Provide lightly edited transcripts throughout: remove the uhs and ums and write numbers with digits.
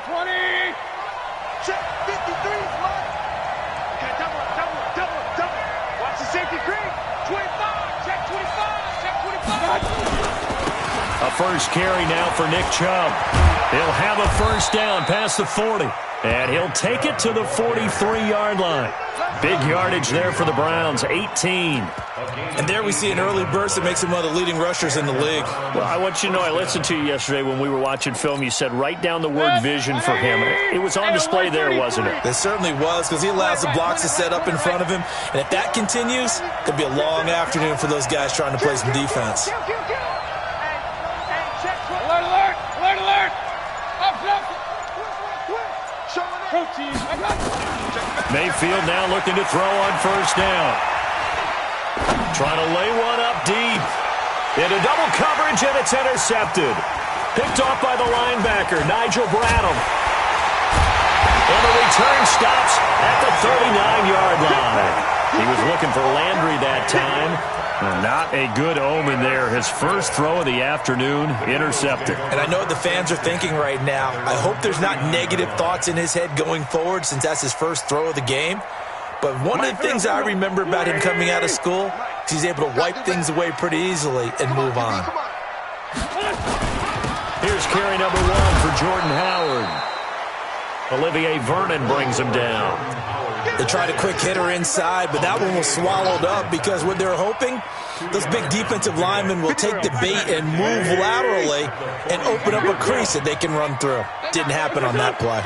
20. Check 53 is mine. Okay, double. Watch the safety green. 25. Check 25. Check 25. A first carry now for Nick Chubb. He'll have a first down past the 40. And he'll take it to the 43-yard line. Big yardage there for the Browns, 18. And there we see an early burst that makes him one of the leading rushers in the league. Well, I want you to know, I listened to you yesterday when we were watching film. You said write down the word vision for him. It was on display there, wasn't it? It certainly was, because he allows the blocks to set up in front of him. And if that continues, it could be a long afternoon for those guys trying to play some defense. Alert. Mayfield now looking to throw on first down. Trying to lay one up deep. Into double coverage, and it's intercepted. Picked off by the linebacker, Nigel Bradham. And the return stops at the 39-yard line. He was looking for Landry that time. Not a good omen there. His first throw of the afternoon, intercepted. And I know what the fans are thinking right now. I hope there's not negative thoughts in his head going forward, since that's his first throw of the game. But one of the things I remember about him coming out of school is he's able to wipe things away pretty easily and move on. Here's carry number 1 for Jordan Howard. Olivier Vernon brings him down. They tried a quick hitter inside, but that one was swallowed up, because what they're hoping, those big defensive linemen will take the bait and move laterally and open up a crease that they can run through. Didn't happen on that play.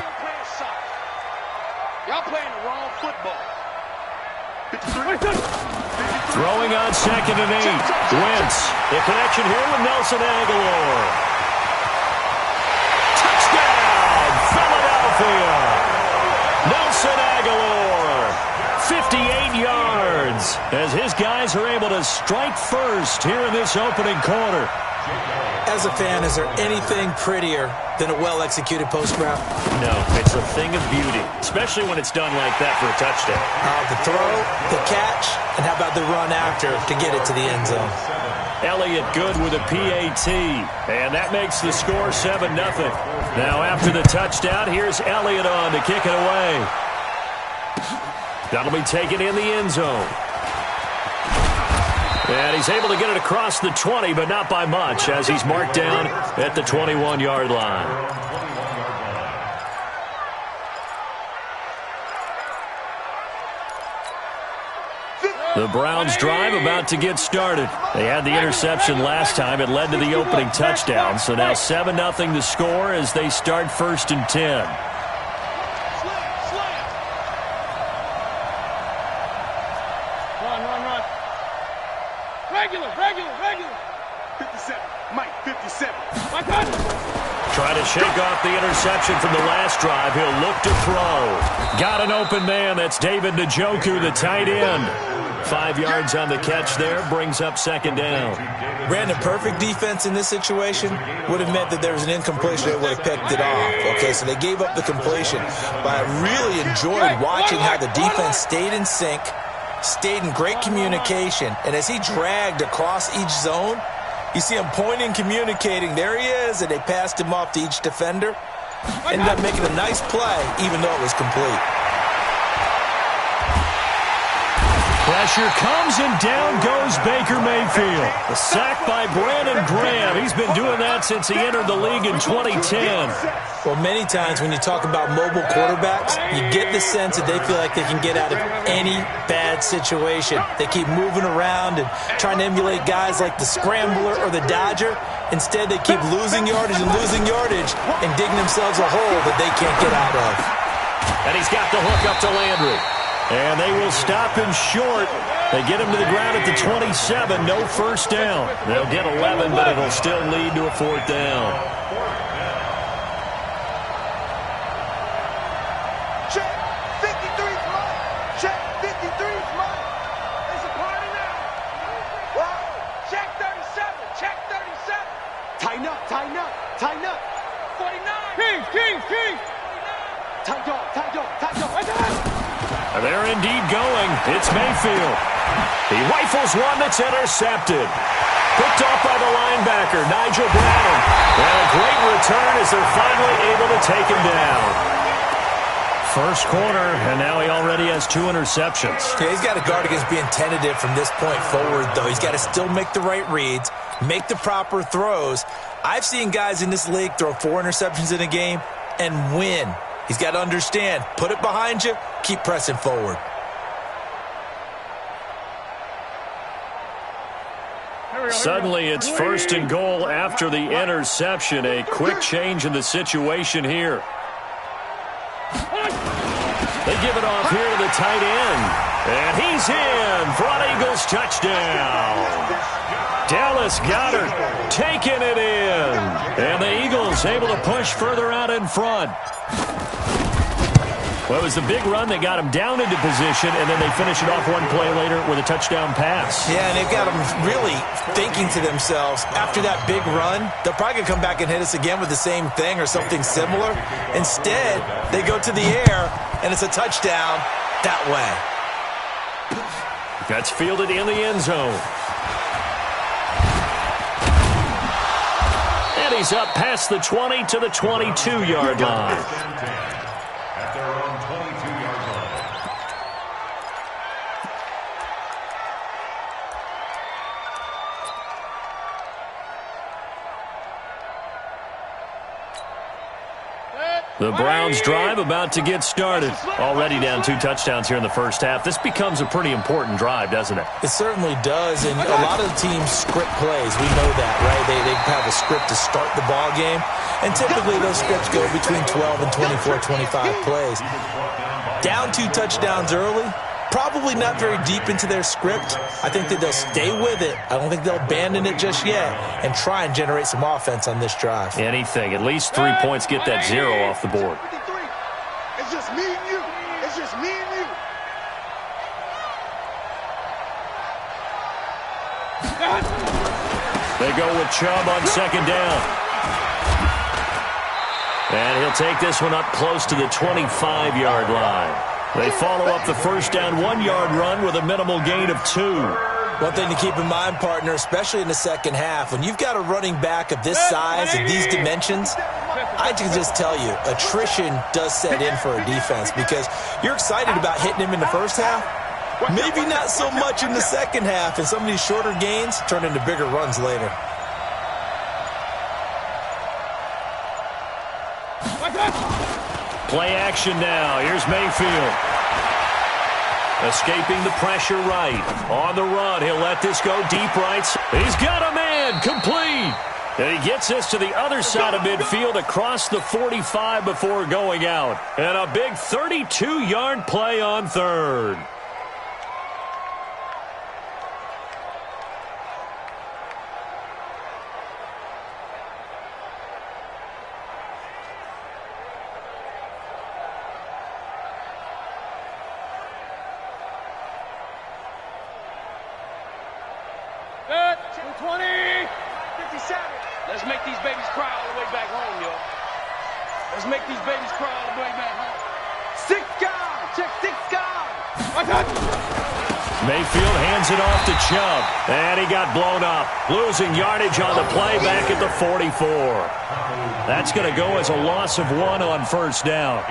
Y'all playing the wrong football. Throwing on 2nd and 8. Wentz. The connection here with Nelson Aguilar. Touchdown, Philadelphia. Nelson Aguilar, 58 yards, as his guys are able to strike first here in this opening quarter. As a fan, is there anything prettier than a well-executed post route? No, it's a thing of beauty, especially when it's done like that for a touchdown. The throw, the catch, and how about the run after to get it to the end zone? Elliott good with a PAT, and that makes the score 7-0. Now after the touchdown, here's Elliott on to kick it away. That'll be taken in the end zone. And he's able to get it across the 20, but not by much, as he's marked down at the 21-yard line. The Browns drive about to get started. They had the interception last time. It led to the opening touchdown. So now 7-0 to score as they start 1st and 10. Run. Regular. 57. Mike, 57. My God. Trying to shake off the interception from the last drive. He'll look to throw. Got an open man. That's David Njoku, the tight end. 5 yards on the catch there, brings up 2nd down. Brandon, perfect defense in this situation would have meant that there was an incompletion. They would have picked it off. Okay, so they gave up the completion. But I really enjoyed watching how the defense stayed in sync, stayed in great communication, and as he dragged across each zone, you see him pointing, communicating. There he is, and they passed him off to each defender. Ended up making a nice play, even though it was complete. Pressure comes, and down goes Baker Mayfield. A sack by Brandon Graham. He's been doing that since he entered the league in 2010. Well, many times when you talk about mobile quarterbacks, you get the sense that they feel like they can get out of any bad situation. They keep moving around and trying to emulate guys like the Scrambler or the Dodger. Instead, they keep losing yardage and digging themselves a hole that they can't get out of. And he's got the hook up to Landry. And they will stop him short. They get him to the ground at the 27. No first down. They'll get 11, but it'll still lead to a 4th down. Check 53 is mine. Check 53 is mine. It's a party now. Wow. Check 37. Check 37. Tighten up. 49. King. Tight dog. Right there. And they're indeed going. It's Mayfield. He rifles one that's intercepted. Picked off by the linebacker, Nigel Bradham. And a great return as they're finally able to take him down. First quarter, and now he already has 2 interceptions. Yeah, he's got to guard against being tentative from this point forward, though. He's got to still make the right reads, make the proper throws. I've seen guys in this league throw 4 interceptions in a game and win. He's got to understand, put it behind you, keep pressing forward. Suddenly it's first and goal after the interception. A quick change in the situation here. They give it off here to the tight end. And he's in for an Eagles touchdown. Dallas Goedert taking it in. And the Eagles able to push further out in front. Well, it was the big run that got him down into position, and then they finish it off one play later with a touchdown pass. Yeah, and they've got them really thinking to themselves, after that big run, they're probably going to come back and hit us again with the same thing or something similar. Instead, they go to the air, and it's a touchdown that way. That's fielded in the end zone. And he's up past the 20 to the 22-yard line. The Browns drive about to get started. Already down 2 touchdowns here in the first half. This becomes a pretty important drive, doesn't it? It certainly does, and a lot of the teams script plays. We know that, right? They have a script to start the ball game, and typically those scripts go between 12 and 24, 25 plays. Down 2 touchdowns early, probably not very deep into their script. I think that they'll stay with it. I don't think they'll abandon it just yet and try and generate some offense on this drive. Anything. At least 3 points. Get that 0 off the board. It's just me and you. It's just me and you. They go with Chubb on second down. And he'll take this one up close to the 25-yard line. They follow up the first down 1-yard run with a minimal gain of 2. One thing to keep in mind, partner, especially in the second half, when you've got a running back of this size and these dimensions, I can just tell you, attrition does set in for a defense because you're excited about hitting him in the first half. Maybe not so much in the second half, and some of these shorter gains turn into bigger runs later. Play action now. Here's Mayfield. Escaping the pressure right. On the run, he'll let this go deep right. He's got a man. Complete. And he gets this to the other side of midfield across the 45 before going out. And a big 32-yard play on third. Let's make these babies cry all the way back home, yo. Let's make these babies cry all the way back home. 6 guys! Check 6 guys! Mayfield hands it off to Chubb. And he got blown up. Losing yardage on the play back at the 44. That's going to go as a loss of 1 on first down.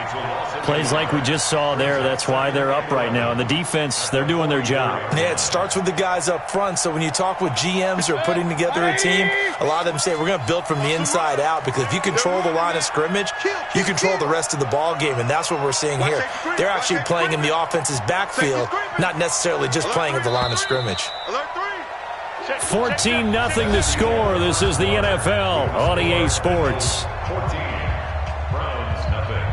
Plays like we just saw there. That's why they're up right now. And the defense, they're doing their job. Yeah, it starts with the guys up front. So when you talk with GMs who are putting together a team, a lot of them say we're going to build from the inside out because if you control the line of scrimmage, you control the rest of the ball game. And that's what we're seeing here. They're actually playing in the offense's backfield, not necessarily just playing at the line of scrimmage. 14-0 to score. This is the NFL on EA Sports. 14, Browns nothing.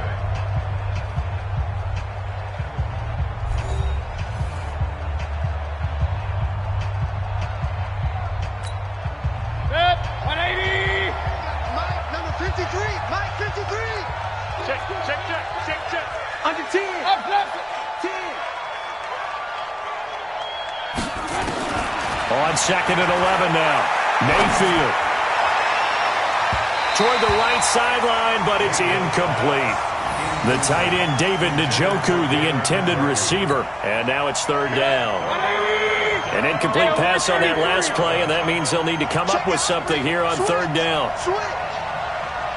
Set, 180. Mike, number 53. Mike, 53. Check. Under 10. Up left. 10. On second and 11 now. Mayfield. Toward the right sideline, but it's incomplete. The tight end, David Njoku, the intended receiver. And now it's third down. An incomplete pass on that last play, and that means they'll need to come up with something here on third down. Switch.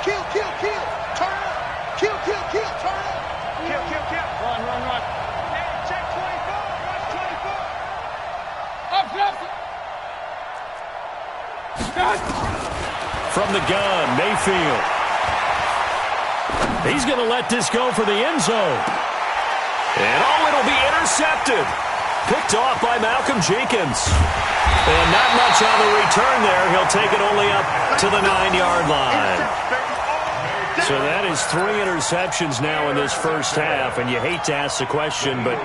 Kill, kill, kill. Turn up. Kill, kill, kill. Turn up. Kill, kill, kill. Run, run, run. Hey, check 24. Watch 24. Up, up. From the gun, Mayfield. He's going to let this go for the end zone. And it'll be intercepted. Picked off by Malcolm Jenkins. And not much on the return there. He'll take it only up to the 9-yard line. So that is 3 interceptions now in this first half, and you hate to ask the question, but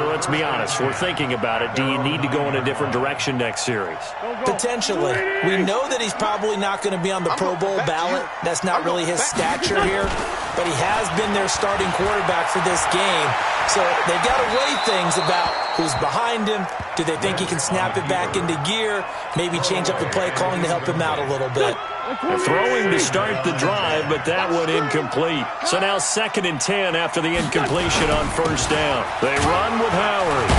let's be honest. We're thinking about it. Do you need to go in a different direction next series? Potentially. We know that he's probably not going to be on the Pro Bowl ballot. That's not really his stature here, but he has been their starting quarterback for this game. So they've got to weigh things about who's behind him. Do they think he can snap it back into gear? Maybe change up the play calling to help him out a little bit. Throwing to start the drive, but that one incomplete. So now 2nd and 10 after the incompletion on first down. They run with Howard.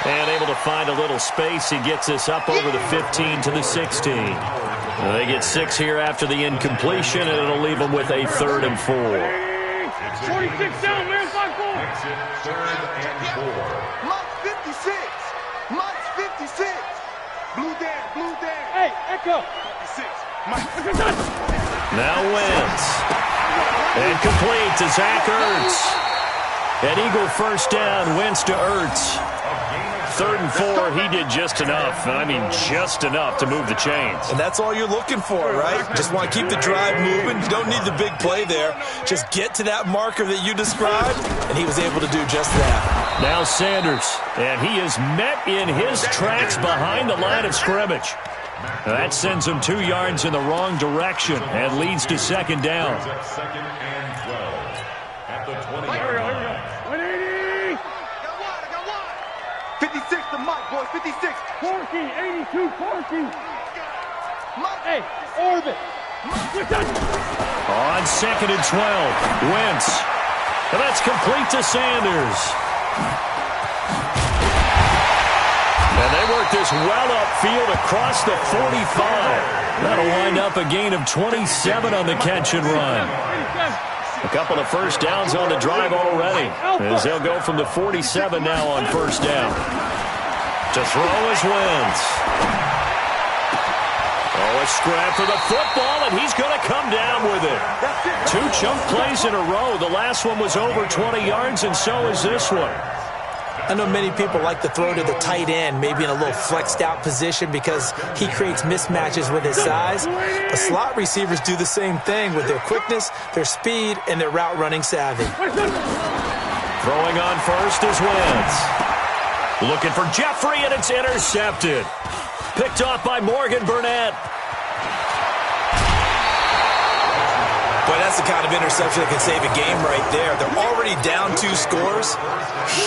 And able to find a little space. He gets us up over the 15 to the 16. They get 6 here after the incompletion, and it'll leave them with a 3rd and 4. 46 down, man. 5-4. Third and 4. Mike's 56. Mike's 56. Blue down, blue down. Hey, Echo. 56. Mike. Now Wentz. And complete to Zach Ertz. An Eagle first down, Wentz to Ertz. 3rd and 4, he did just enough. I mean, just enough to move the chains. And that's all you're looking for, right? Just want to keep the drive moving. You don't need the big play there. Just get to that marker that you described, and he was able to do just that. Now Sanders, and he is met in his tracks behind the line of scrimmage. That sends him 2 yards in the wrong direction and leads to 2nd down. 2nd and 12. At the 20-yard line. 56 to Mike, boys. 56. Corky, 82, Corky. Mike. Hey, orbit. On 2nd and 12, Wentz. And that's complete to Sanders. And they work this well upfield across the 45. That'll wind up a gain of 27 on the catch and run. A couple of first downs on the drive already, as they'll go from the 47 now on first down. To throw is Wentz. Oh, a scrap for the football, and he's going to come down with it. 2 chunk plays in a row. The last one was over 20 yards, and so is this one. I know many people like to throw to the tight end, maybe in a little flexed out position because he creates mismatches with his size. But slot receivers do the same thing with their quickness, their speed, and their route running savvy. Throwing on first is Wentz. Looking for Jeffrey, and it's intercepted. Picked off by Morgan Burnett. Boy, that's the kind of interception that can save a game right there. They're already down 2 scores.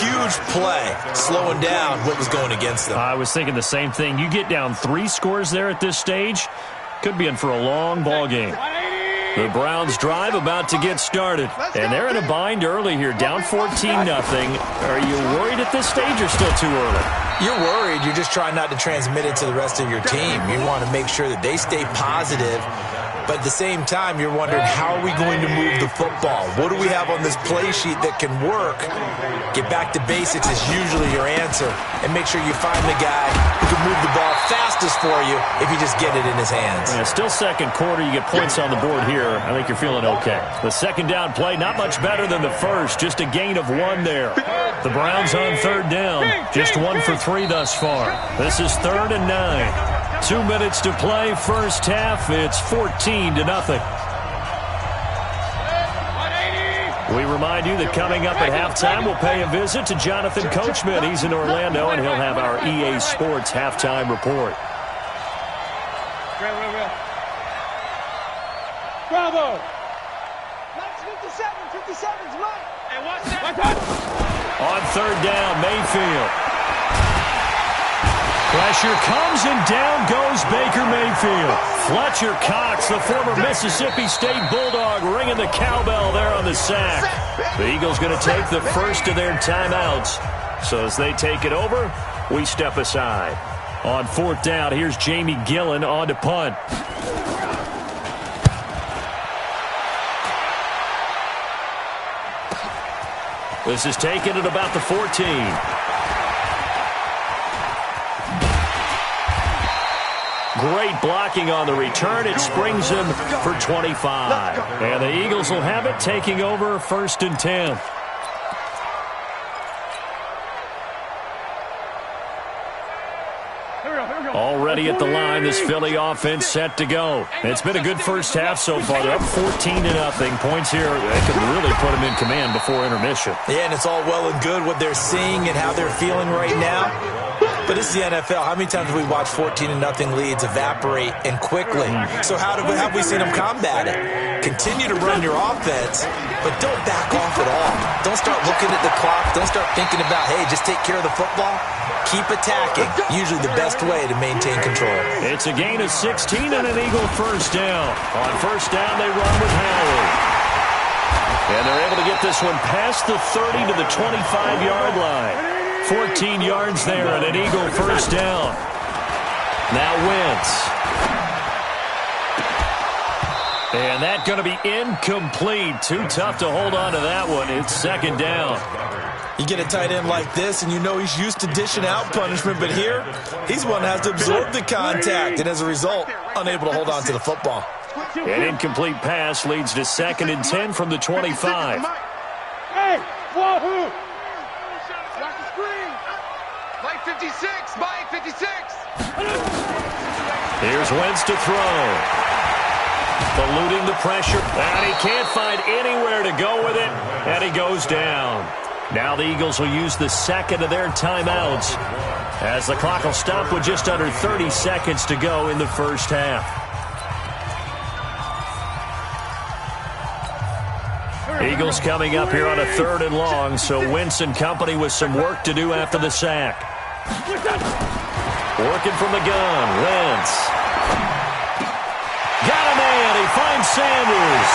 Huge play, slowing down what was going against them. I was thinking the same thing. You get down 3 scores there at this stage, could be in for a long ball game. The Browns drive about to get started, and they're in a bind early here, down 14-0. Are you worried at this stage or still too early? You're worried. You're just trying not to transmit it to the rest of your team. You want to make sure that they stay positive. But at the same time, you're wondering, how are we going to move the football? What do we have on this play sheet that can work? Get back to basics is usually your answer. And make sure you find the guy who can move the ball fastest for you if you just get it in his hands. Yeah, still second quarter. You get points on the board here. I think you're feeling okay. The second down play, not much better than the first. Just a gain of 1 there. The Browns on third down. Just 1 for 3 thus far. This is 3rd and 9. 2 minutes to play, first half. It's 14-0. We remind you that coming up at halftime, we'll pay a visit to Jonathan Coachman. He's in Orlando, and he'll have our EA Sports halftime report. Bravo. Mike's 57. 57's Mike. Hey, watch that. On third down, Mayfield. Pressure comes, and down goes Baker Mayfield. Fletcher Cox, the former Mississippi State Bulldog, ringing the cowbell there on the sack. The Eagles going to take the first of their timeouts. So as they take it over, We step aside. On 4th down, here's Jamie Gillen on to punt. This is taken at about the 14. Great blocking on the return. It springs him for 25. And the Eagles will have it, taking over 1st and 10. Already at the line, this Philly offense set to go. It's been a good first half so far. They're up 14-0. Points here, they could really put them in command before intermission. Yeah, and it's all well and good what they're seeing and how they're feeling right now. But this is the NFL. How many times have we watched 14-0 leads evaporate and quickly? So how have we seen them combat it? Continue to run your offense, but don't back off at all. Don't start looking at the clock. Don't start thinking about, hey, just take care of the football. Keep attacking. Usually the best way to maintain control. It's a gain of 16 and an Eagle 1st down. On 1st down, they run with Howard. And they're able to get this one past the 30 to the 25-yard line. 14 yards there and an Eagle 1st down. Now Wentz. And that's going to be incomplete. Too tough to hold on to that one. It's 2nd down. You get a tight end like this, and you know he's used to dishing out punishment, but here, he's one that has to absorb the contact, and as a result, unable to hold on to the football. An incomplete pass leads to 2nd and 10 from the 25. Hey, wahoo! Watch the screen. Mike 56, Mike 56. Here's Wentz to throw. Eluding the pressure, and he can't find anywhere to go with it, and he goes down. Now the Eagles will use the 2nd of their timeouts as the clock will stop with just under 30 seconds to go in the first half. Eagles coming up here on a 3rd and long, so Wentz and company with some work to do after the sack. Working from the gun, Wentz. Got a man, he finds Sanders.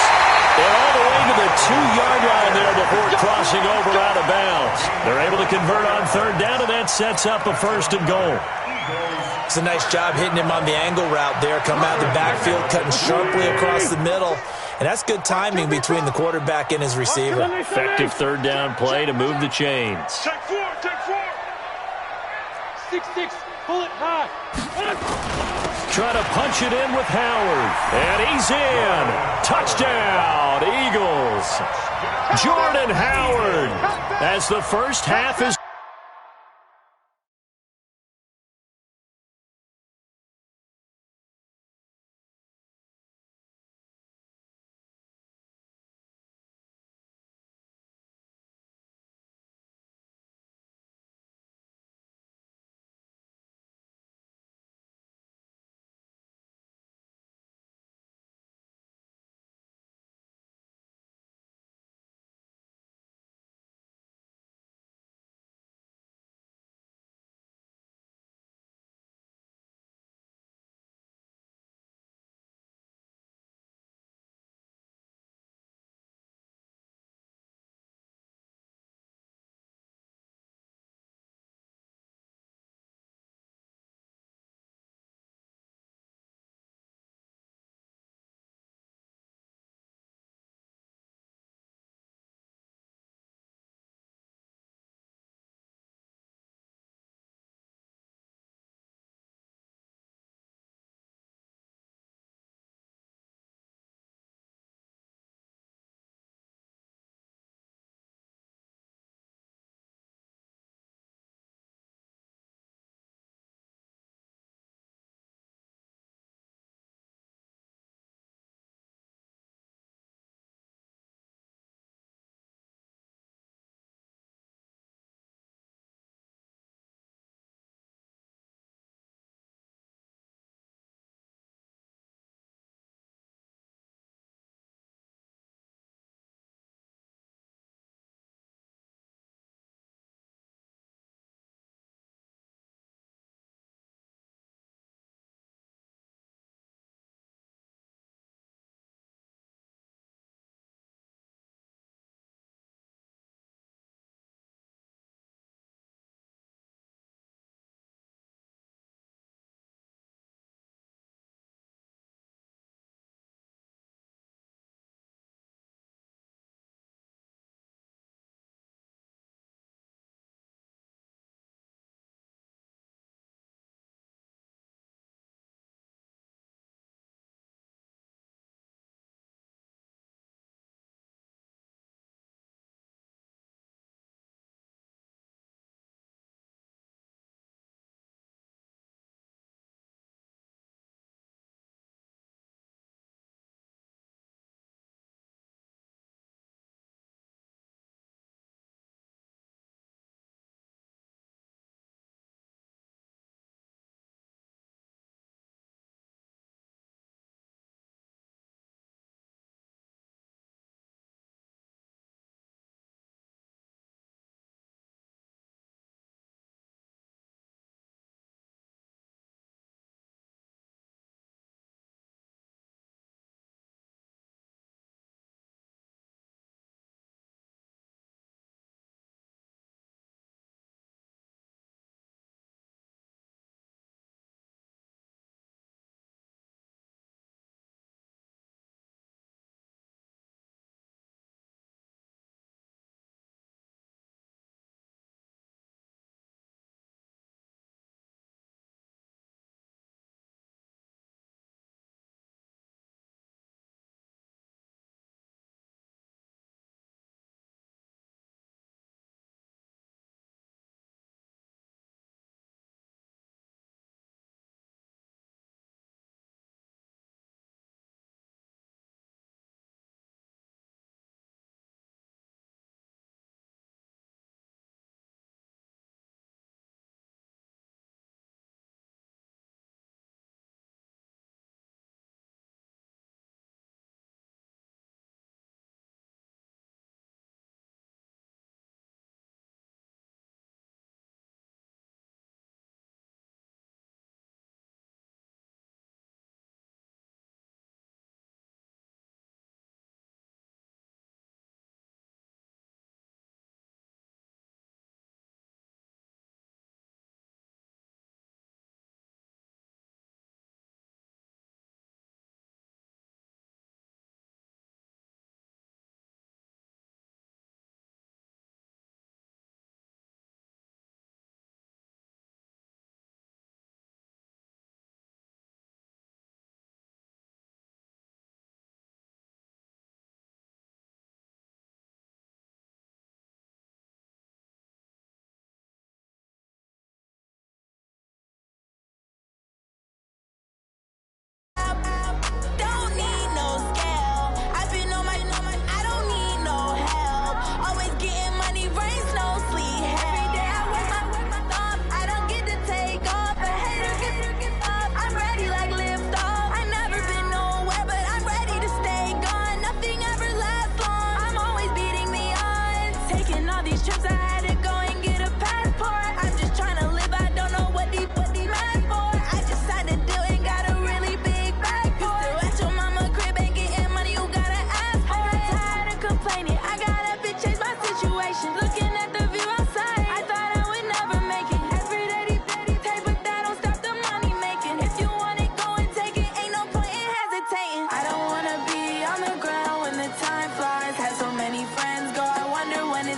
They're all the way to the 2-yard line there before crossing over out of bounds. They're able to convert on 3rd down, and that sets up a 1st and goal. It's a nice job hitting him on the angle route there. Come out of the backfield, cutting sharply across the middle. And that's good timing between the quarterback and his receiver. Effective 3rd down play to move the chains. Take 4, take 4. 6-6, pull it high. Trying to punch it in with Howard. And he's in. Touchdown, Eagles. Jordan Howard as the first half is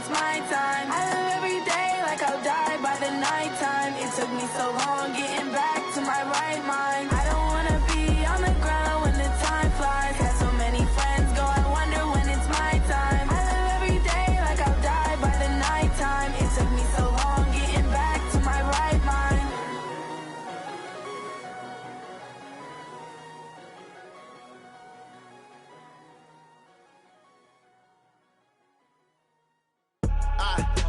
it's my time. I live every day like I'll die by the nighttime. It took me so long getting back to my right mind. I don't wanna be on the ground when the time flies. Had so many friends go, I wonder when it's my time. I live every day like I'll die by the nighttime. It took me so long getting back to my right mind.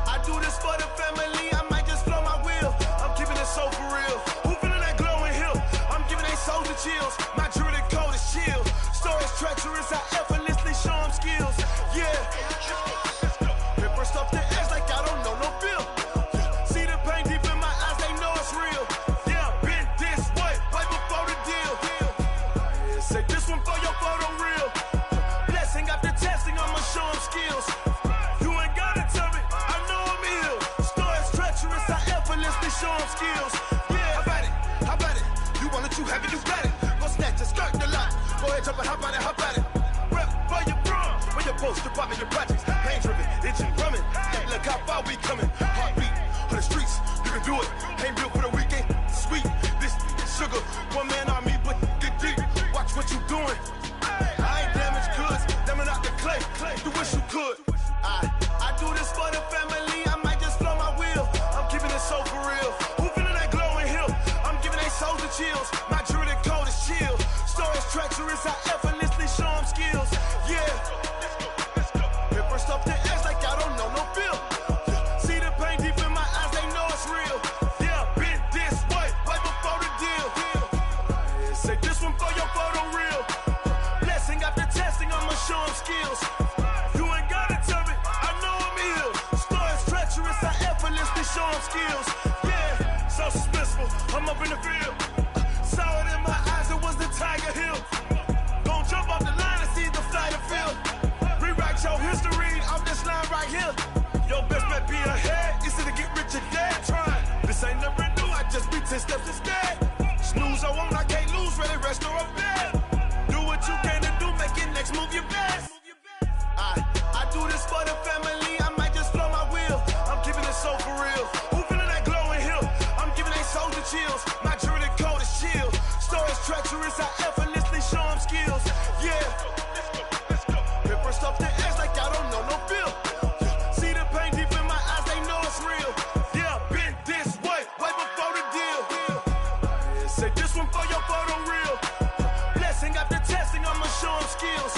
I do this for the family, I might just blow my wheel. I'm keeping it so for real. Who feeling that glowing hill? I'm giving they souls the chills. My druidic code is chill. Stories treacherous, I effortlessly show them skills. Yeah. Paper stuff the edge like I don't know no feel. See the pain deep in my eyes, they know it's real. Yeah, been this way, way before the deal. Say this one for your photo real. Blessing after testing, I'ma show them skills. You ain't gotta tell me, I know I'm ill. Stories treacherous, I effortlessly show them skills. Yeah, how about it? How about it? You want it, you have it, you got it. Go snatch it, skirt the lot. Go ahead, jump it, hop on it, hop on it. Rep for your bro, where your post, department, your projects. Pain driven, itching, drumming. Hey, look how far we coming. Heartbeat on the streets, you can do it. Ain't built for the weekend, sweet. This sugar, one man army, but get deep. Watch what you doing. I ain't damaged goods, damn out the clay. You wish you could. I do this for the family, I might just blow my wheel. I'm keeping it so for real. Who feeling that glowing hill? I'm giving they souls the chills. My druidic code is chill. Stories treacherous, I effortlessly show them skills. Yeah. Paper stuff the edge like I don't know no feel. See the pain deep in my eyes, they know it's real. Yeah, been this way, way before the deal. Say this one for your photo real. Blessing after testing, I'ma show them skills. You ain't gotta tell me, I know I'm ill. Stories treacherous, I effortlessly show them skills. Yeah, so suspenseful, I'm up in the field. Saw it in my eyes, it was the Tiger Hill. Gon' jump off the line and see the flight of field. Rewrite your history off this line right here. Your best bet be ahead, easy to get rich or dead. Try, this ain't never new, I just be 10 steps instead. Snooze I won't, I can't lose, ready, rest or a bed. Do what you can to do, make it next move your best. I do this for the family, I might just blow my wheel. I'm keeping it so for real. Who feeling that glowing hill? I'm giving they souls the chills. My druidic code is chill. Stories treacherous, I effortlessly show them skills. Yeah. Paper stuff the edge like I don't know no feel. See the pain deep in my eyes, they know it's real. Yeah, been this way, way before the deal. Say this one for your photo real. Blessing after testing, I'ma show them skills.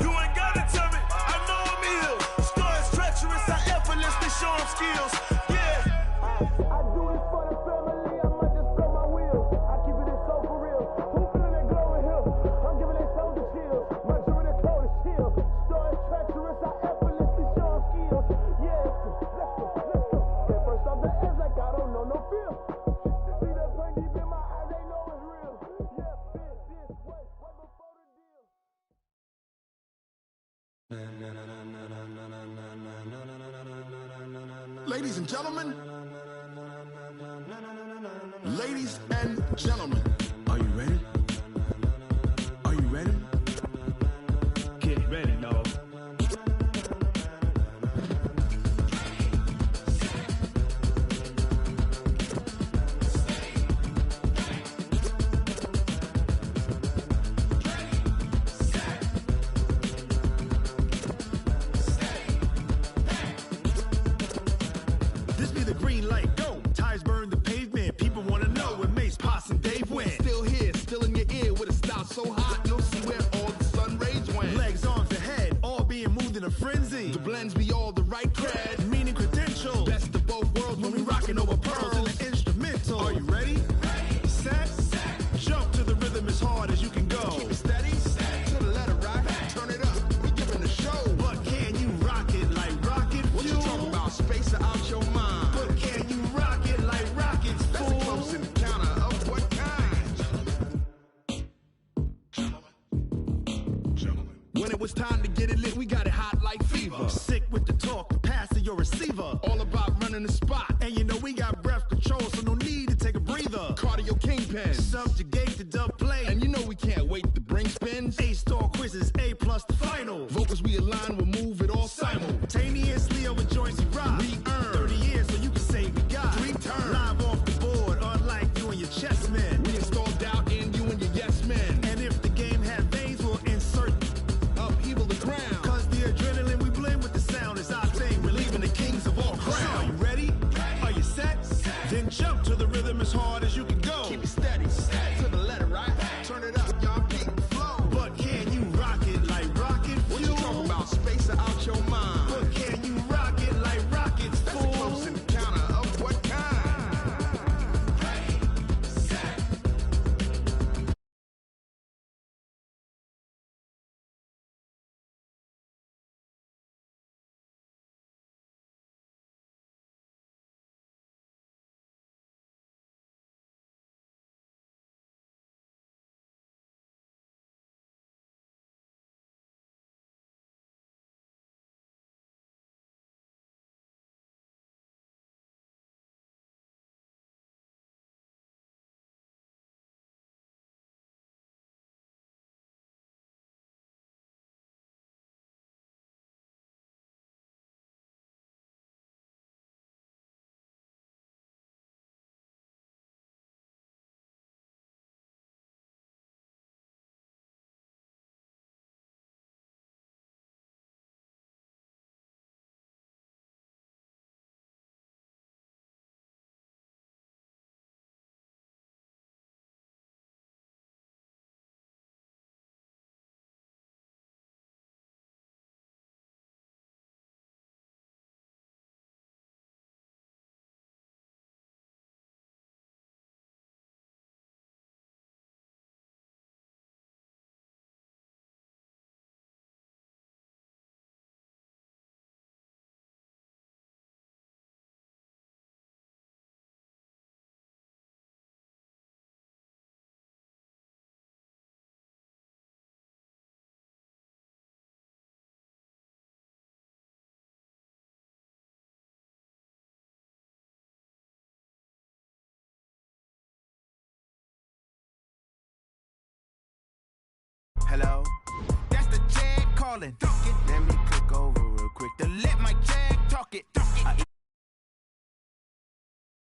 You ain't gotta tell me, I know I'm ill. Stories treacherous, I effortlessly show them skills. Yeah. I do this for the family, I might just blow my wheel. I keep it so for real. Who feeling that glowing hill? I'm giving they souls the chills. My druidic code is chill. Stories treacherous, I effortlessly show them skills. Yeah, let's go. At first off the edge like I don't know no feel. See that pain deep in my eyes, they know it's real. Yeah, been this way, way before the deal. Ladies and gentlemen, ladies and gentlemen, are you ready? Are you ready? Get ready, dog. This be the green light, go. Tires burn the pavement. People want to know where Mace, Poss, and Dave went. Still here, still in your ear with a style so hot, you'll see where all the sun rays went. Legs, arms, and head, all being moved in a frenzy. The blends be all the right cred, meaning credentials. Best of both worlds when we rocking over pearls in the instrumental. Are you ready? Set. Jump to the rhythm as hard as you can go. Keep it steady. To the letter, right? Turn it up. We giving the show. But can you rock it like rocket fuel? What you talking about? Space out your mind. But can you rock it like rockets, fool? That's a close encounter of what kind? Gentlemen. When it was time to get it lit, we got it hot like fever. Sick with the talk, pass to your receiver. All about running the spot. And you know we got breath control, so no need to take a breather. Cardio kingpin. Subjugate the dub play. And you know we can't wait to bring spins. A-star quizzes, A+ the final. Vocals we align, we'll move it all simultaneously overjoyed. ballin'.